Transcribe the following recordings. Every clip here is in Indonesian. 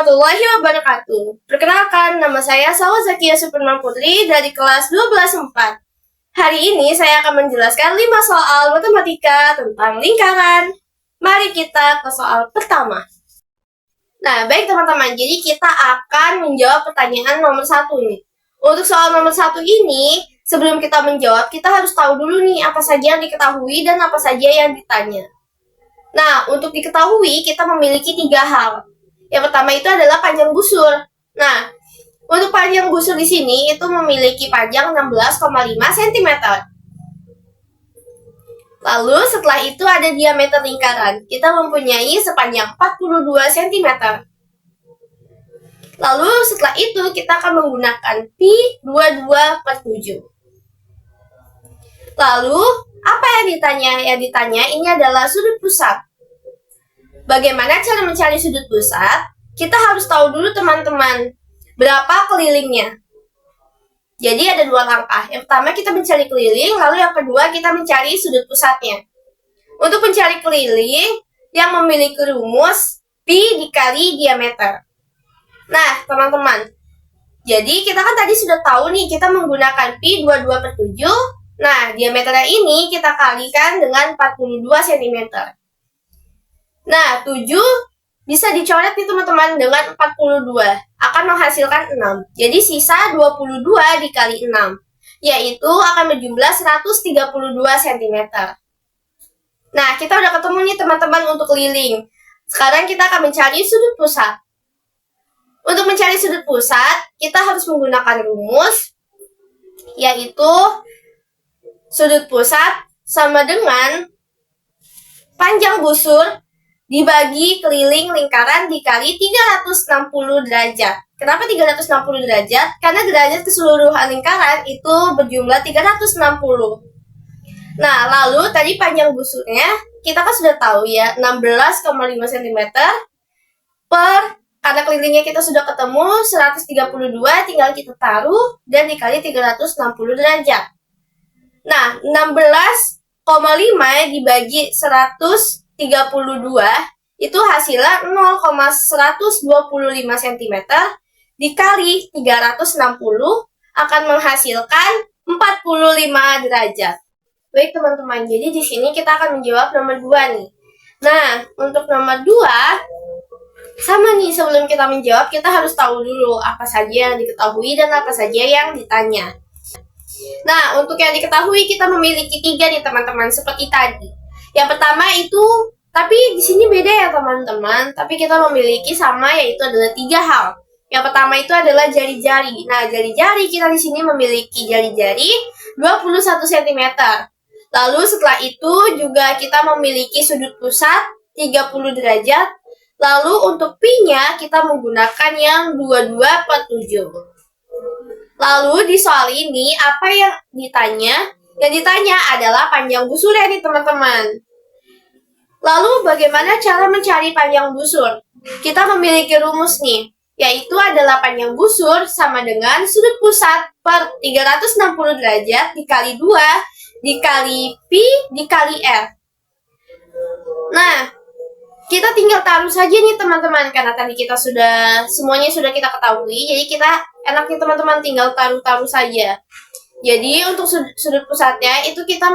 warahmatullahi wabarakatuh. Perkenalkan, nama saya Salwa Zakia Superman Putri dari kelas 12-4. Hari ini saya akan menjelaskan 5 soal matematika tentang lingkaran. Mari kita ke soal pertama. Nah, baik teman-teman, jadi kita akan menjawab pertanyaan nomor 1 nih. Untuk soal nomor 1 ini, sebelum kita menjawab, kita harus tahu dulu nih apa saja yang diketahui dan apa saja yang ditanya. Nah, untuk diketahui, kita memiliki 3 hal. Yang pertama itu adalah panjang busur. Nah, untuk panjang busur di sini itu memiliki panjang 16,5 cm. Lalu setelah itu ada diameter lingkaran. Kita mempunyai sepanjang 42 cm. Lalu setelah itu kita akan menggunakan pi 22/7. Lalu apa yang ditanya? Yang ditanya ini adalah sudut pusat. Bagaimana cara mencari sudut pusat? Kita harus tahu dulu teman-teman, berapa kelilingnya. Jadi ada 2 langkah. Yang pertama kita mencari keliling, lalu yang kedua kita mencari sudut pusatnya. Untuk mencari keliling yang memiliki rumus pi dikali diameter. Nah, teman-teman, jadi kita kan tadi sudah tahu nih, kita menggunakan pi 22/7. Nah, diameternya ini kita kalikan dengan 42 cm. Nah, 7 bisa dicoret nih teman-teman dengan 42. Akan menghasilkan 6. Jadi sisa 22 dikali 6. Yaitu akan berjumlah 132 cm. Nah, kita udah ketemu nih teman-teman untuk keliling. Sekarang kita akan mencari sudut pusat. Untuk mencari sudut pusat, kita harus menggunakan rumus. Yaitu sudut pusat sama dengan panjang busur dibagi keliling lingkaran dikali 360 derajat. Kenapa 360 derajat? Karena derajat keseluruhan lingkaran itu berjumlah 360. Nah, lalu tadi panjang busurnya kita kan sudah tahu ya, 16,5 cm karena kelilingnya kita sudah ketemu 132, tinggal kita taruh dan dikali 360 derajat. Nah, 16,5 dibagi 132 itu hasilnya 0,125 cm dikali 360 akan menghasilkan 45 derajat. Baik teman-teman, jadi di sini kita akan menjawab nomor 2 nih. Nah, untuk nomor 2 sama nih, sebelum kita menjawab kita harus tahu dulu apa saja yang diketahui dan apa saja yang ditanya. Nah, untuk yang diketahui kita memiliki 3 nih teman-teman, seperti tadi. Yang pertama itu, tapi di sini beda ya teman-teman, tapi kita memiliki sama, yaitu adalah 3 hal. Yang pertama itu adalah jari-jari. Nah, jari-jari kita di sini memiliki jari-jari 21 cm. Lalu setelah itu juga kita memiliki sudut pusat 30 derajat. Lalu untuk pi-nya kita menggunakan yang 22/7. Lalu di soal ini apa yang ditanya? Yang ditanya adalah panjang busurnya nih teman-teman. Lalu bagaimana cara mencari panjang busur? Kita memiliki rumus nih, yaitu adalah panjang busur sama dengan sudut pusat per 360 derajat dikali 2 dikali pi dikali r. Nah, kita tinggal taruh saja nih teman-teman, karena tadi kita semuanya sudah kita ketahui, jadi kita enaknya teman-teman tinggal taruh saja. Jadi untuk sudut pusatnya itu kita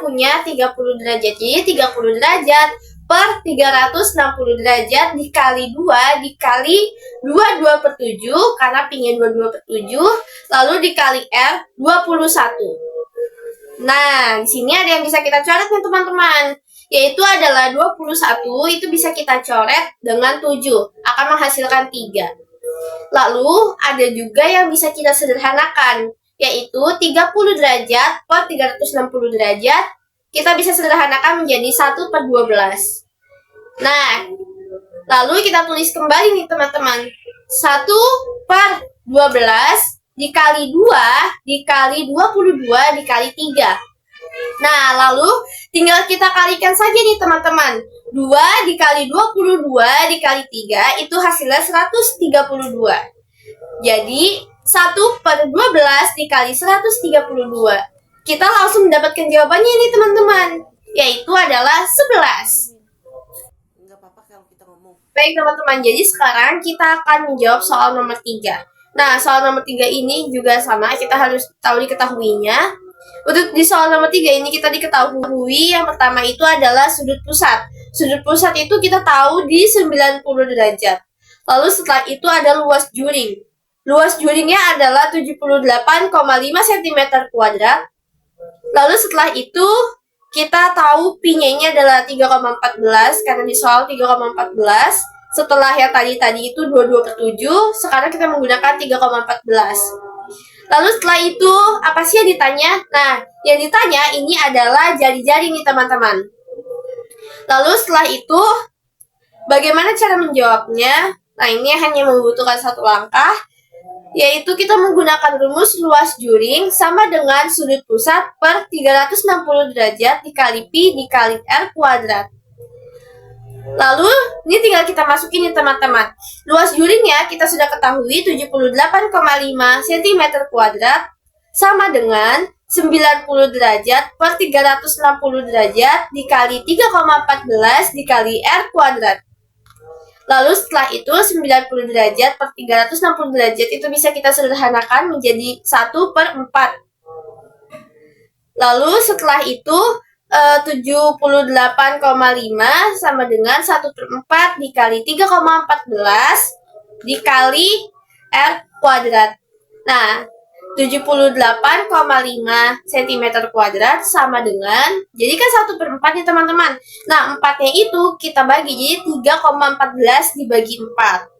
punya 30 derajat. Jadi 30 derajat per 360 derajat dikali 2 dikali 22/7 karena pi-nya 22/7, lalu dikali r 21. Nah, di sini ada yang bisa kita coret nih teman-teman, yaitu adalah 21 itu bisa kita coret dengan 7, akan menghasilkan 3. Lalu ada juga yang bisa kita sederhanakan, yaitu 30 derajat per 360 derajat kita bisa sederhanakan menjadi 1/12. Nah, lalu kita tulis kembali nih teman-teman, 1/12 dikali 2 dikali 22 dikali 3. Nah, lalu tinggal kita kalikan saja nih teman-teman. 2 dikali 22 dikali 3 itu hasilnya 132. Jadi 1/12 dikali 132. Kita langsung mendapatkan jawabannya nih teman-teman, yaitu adalah 11. Enggak apa-apa kalau kita ngomong. Baik teman-teman, jadi sekarang kita akan menjawab soal nomor 3. Nah, soal nomor 3 ini juga sama, kita harus tahu diketahuinya. Untuk di soal nomor 3 ini kita diketahui yang pertama itu adalah sudut pusat. Sudut pusat itu kita tahu di 90 derajat. Lalu setelah itu ada luas juring. Luas juringnya adalah 78,5 cm kuadrat. Lalu setelah itu kita tahu pi-nya ini adalah 3,14 karena di soal 3,14. Setelah yang tadi itu 22/7, sekarang kita menggunakan 3,14. Lalu setelah itu apa sih yang ditanya? Nah, yang ditanya ini adalah jari-jari nih teman-teman. Lalu setelah itu bagaimana cara menjawabnya? Nah, ini hanya membutuhkan satu langkah, yaitu kita menggunakan rumus luas juring sama dengan sudut pusat per 360 derajat dikali pi dikali r kuadrat. Lalu, ini tinggal kita masukin nih teman-teman. Luas juringnya kita sudah ketahui 78,5 cm kuadrat sama dengan 90 derajat per 360 derajat dikali 3,14 dikali r kuadrat. Lalu setelah itu 90 derajat per 360 derajat itu bisa kita sederhanakan menjadi 1/4. Lalu setelah itu 78,5 sama dengan 1/4 dikali 3,14 dikali r kuadrat. Nah, 78,5 cm kuadrat sama dengan, jadi kan 1/4 nih teman-teman. Nah, 4-nya itu kita bagi, jadi 3,14 dibagi 4.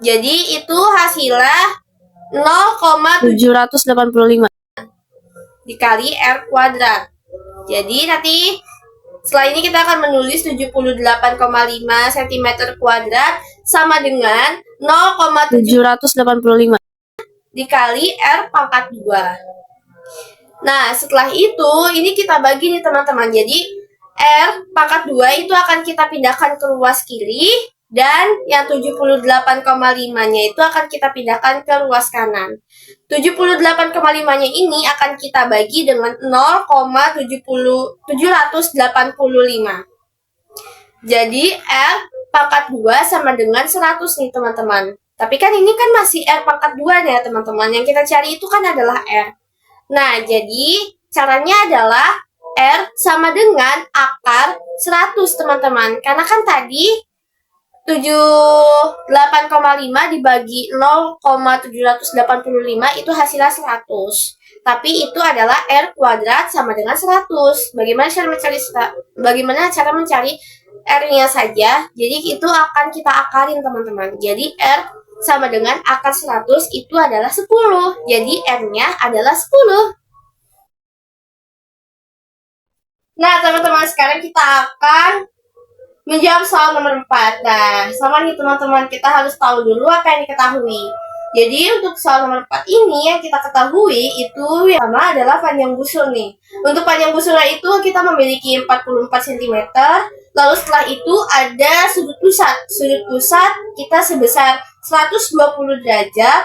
Jadi itu hasilnya 0,785 dikali r kuadrat. Jadi nanti setelah ini kita akan menulis 78,5 cm kuadrat sama dengan 0,785 dikali R pangkat 2. Nah, setelah itu, ini kita bagi nih teman-teman. Jadi, R pangkat 2 itu akan kita pindahkan ke ruas kiri, dan yang 78,5-nya itu akan kita pindahkan ke ruas kanan. 78,5-nya ini akan kita bagi dengan 0,785. Jadi, R pangkat 2 sama dengan 100 nih teman-teman. Tapi kan ini kan masih R pangkat 2 nih ya teman-teman. Yang kita cari itu kan adalah R. Nah, jadi caranya adalah R sama dengan akar 100 teman-teman. Karena kan tadi 78,5 dibagi 0,785 itu hasilnya 100. Tapi itu adalah R kuadrat sama dengan 100. Bagaimana cara mencari R-nya saja? Jadi itu akan kita akarin teman-teman. Jadi R sama dengan akar 100 itu adalah 10. Jadi R-nya adalah 10. Nah, teman-teman, sekarang kita akan menjawab soal nomor 4. Nah, sama nih teman-teman, kita harus tahu dulu apa yang diketahui. Jadi, untuk soal nomor 4 ini yang kita ketahui itu yang pertama adalah panjang busur nih. Untuk panjang busurnya itu kita memiliki 44 cm. Lalu setelah itu ada sudut pusat. Sudut pusat kita sebesar 120 derajat.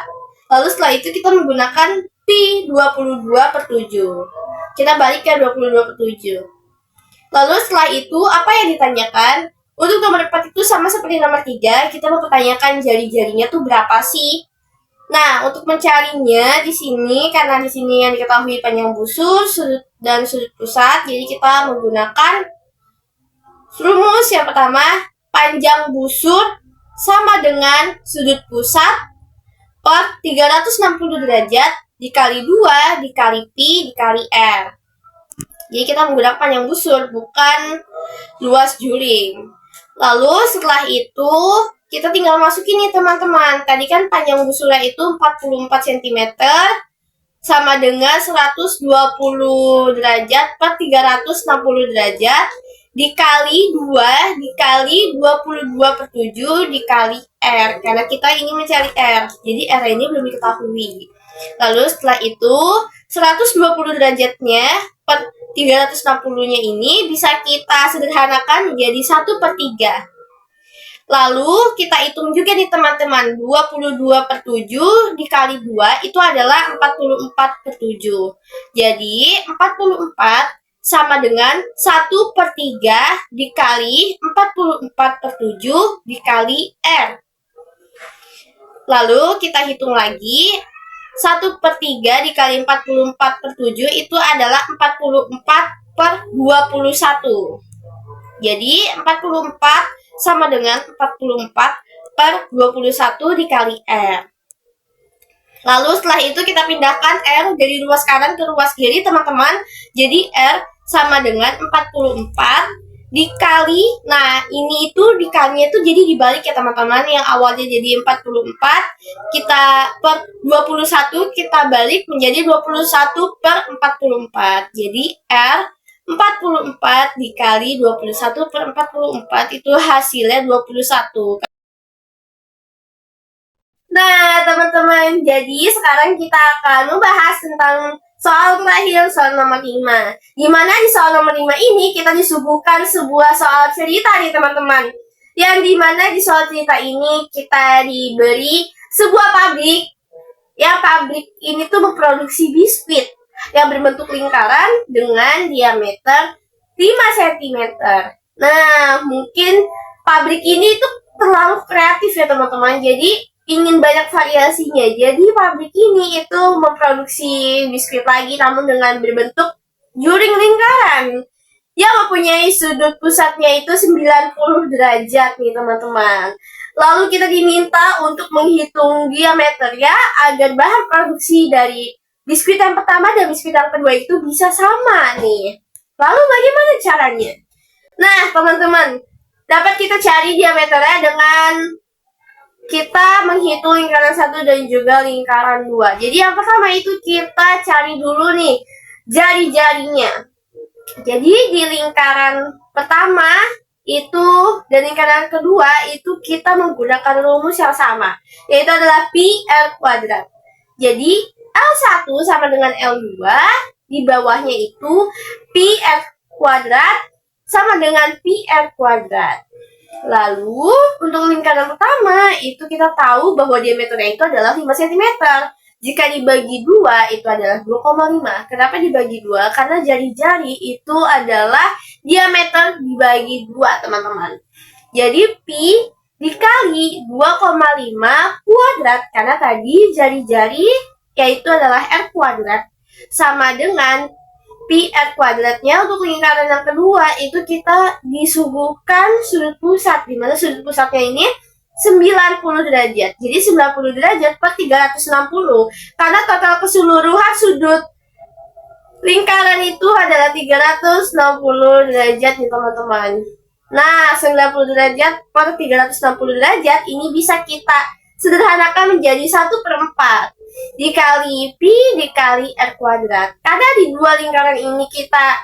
Lalu setelah itu kita menggunakan pi 22/7. Kita balik ke 22/7. Lalu setelah itu apa yang ditanyakan? Untuk nomor 4 itu sama seperti nomor 3, kita mempertanyakan jari-jarinya tuh berapa sih? Nah, untuk mencarinya di sini, karena di sini yang diketahui panjang busur dan sudut pusat, jadi kita menggunakan rumus yang pertama, panjang busur sama dengan sudut pusat per 360 derajat dikali 2 dikali pi dikali r. Jadi kita menggunakan panjang busur, bukan luas juring. Lalu setelah itu, kita tinggal masukin nih teman-teman. Tadi kan panjang busurnya itu 44 cm sama dengan 120 derajat per 360 derajat dikali 2 dikali 22/7 dikali R. Karena kita ingin mencari R. Jadi R ini belum diketahui. Lalu setelah itu 120 derajatnya per 360-nya ini bisa kita sederhanakan menjadi 1/3. Lalu kita hitung juga nih teman-teman, 22/7 dikali 2 itu adalah 44/7. Jadi 44 sama dengan 1/3 dikali 44/7 dikali R. Lalu kita hitung lagi, 1/3 dikali 44/7 itu adalah 44/21. Jadi 44 sama dengan 44/21 dikali R. Lalu setelah itu kita pindahkan R dari ruas kanan ke ruas kiri, teman-teman. Jadi R sama dengan 44 dikali, nah ini itu dikalinya itu jadi dibalik ya teman-teman. Yang awalnya jadi 44, kita per 21 kita balik menjadi 21/44. Jadi R 44 dikali 21/44 itu hasilnya 21. Nah, teman-teman, jadi sekarang kita akan membahas tentang soal terakhir, soal nomor 5. Dimana di soal nomor 5 ini kita disuguhkan sebuah soal cerita nih teman-teman. Yang dimana di soal cerita ini kita diberi sebuah pabrik. Ya, pabrik ini tuh memproduksi biskuit yang berbentuk lingkaran dengan diameter 5 cm. Nah, mungkin pabrik ini tuh terlalu kreatif ya teman-teman. Jadi ingin banyak variasinya. Jadi pabrik ini itu memproduksi biskuit lagi namun dengan berbentuk juring lingkaran yang mempunyai sudut pusatnya itu 90 derajat nih teman-teman. Lalu kita diminta untuk menghitung diameter ya agar bahan produksi dari biskuit yang pertama dan biskuit yang kedua itu bisa sama nih. Lalu bagaimana caranya? Nah teman-teman, dapat kita cari diameternya dengan kita menghitung lingkaran 1 dan juga lingkaran 2. Jadi yang pertama itu kita cari dulu nih jari-jarinya. Jadi di lingkaran pertama itu dan lingkaran kedua itu kita menggunakan rumus yang sama, yaitu adalah pi R kuadrat. Jadi L1 sama dengan L2, di bawahnya itu pi R kuadrat sama dengan pi R kuadrat. Lalu untuk lingkaran pertama itu kita tahu bahwa diameternya itu adalah 5 cm. Jika dibagi 2 itu adalah 2,5. Kenapa dibagi 2? Karena jari-jari itu adalah diameter dibagi 2 teman-teman. Jadi pi dikali 2,5 kuadrat, karena tadi jari-jari yaitu adalah R kuadrat sama dengan pi R kuadratnya. Untuk lingkaran yang kedua itu kita disuguhkan sudut pusat, dimana sudut pusatnya ini 90 derajat. Jadi 90 derajat per 360, karena total keseluruhan sudut lingkaran itu adalah 360 derajat nih teman-teman. Nah 90 derajat per 360 derajat ini bisa kita sederhanakan menjadi 1/4 dikali pi dikali R kuadrat. Karena di dua lingkaran ini kita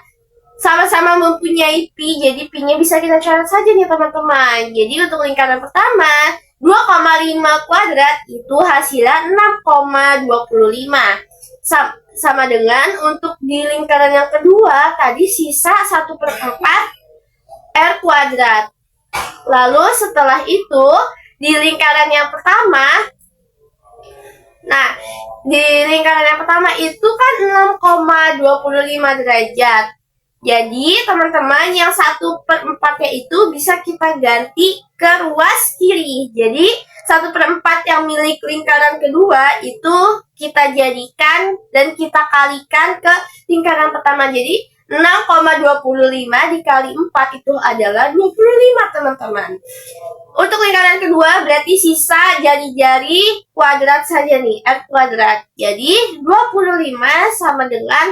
sama-sama mempunyai pi, jadi pi-nya bisa kita catat saja nih teman-teman. Jadi untuk lingkaran pertama 2,5 kuadrat itu hasilnya 6,25. Sama dengan untuk di lingkaran yang kedua tadi sisa 1/4 R kuadrat. Lalu setelah itu di lingkaran yang pertama, nah, di lingkaran yang pertama itu kan 6,25 derajat. Jadi, teman-teman, yang 1/4-nya itu bisa kita ganti ke ruas kiri. Jadi, 1/4 yang milik lingkaran kedua itu kita jadikan dan kita kalikan ke lingkaran pertama. Jadi, 6,25 dikali 4 itu adalah 25, teman-teman. Untuk lingkaran kedua berarti sisa jari-jari kuadrat saja nih, R kuadrat. Jadi 25 sama dengan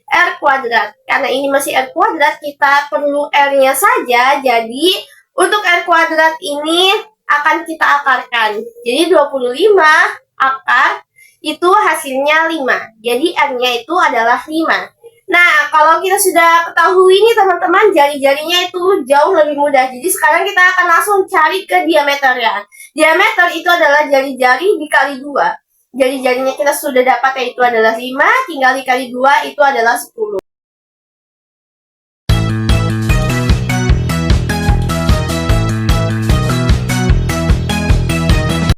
R kuadrat. Karena ini masih R kuadrat, kita perlu R-nya saja. Jadi untuk R kuadrat ini akan kita akarkan. Jadi 25 akar itu hasilnya 5. Jadi R-nya itu adalah 5. Nah, kalau kita sudah ketahui nih teman-teman, jari-jarinya itu jauh lebih mudah. Jadi sekarang kita akan langsung cari ke diameternya. Diameter itu adalah jari-jari dikali 2. Jari-jarinya kita sudah dapat, yaitu adalah 5, tinggal dikali 2 itu adalah 10.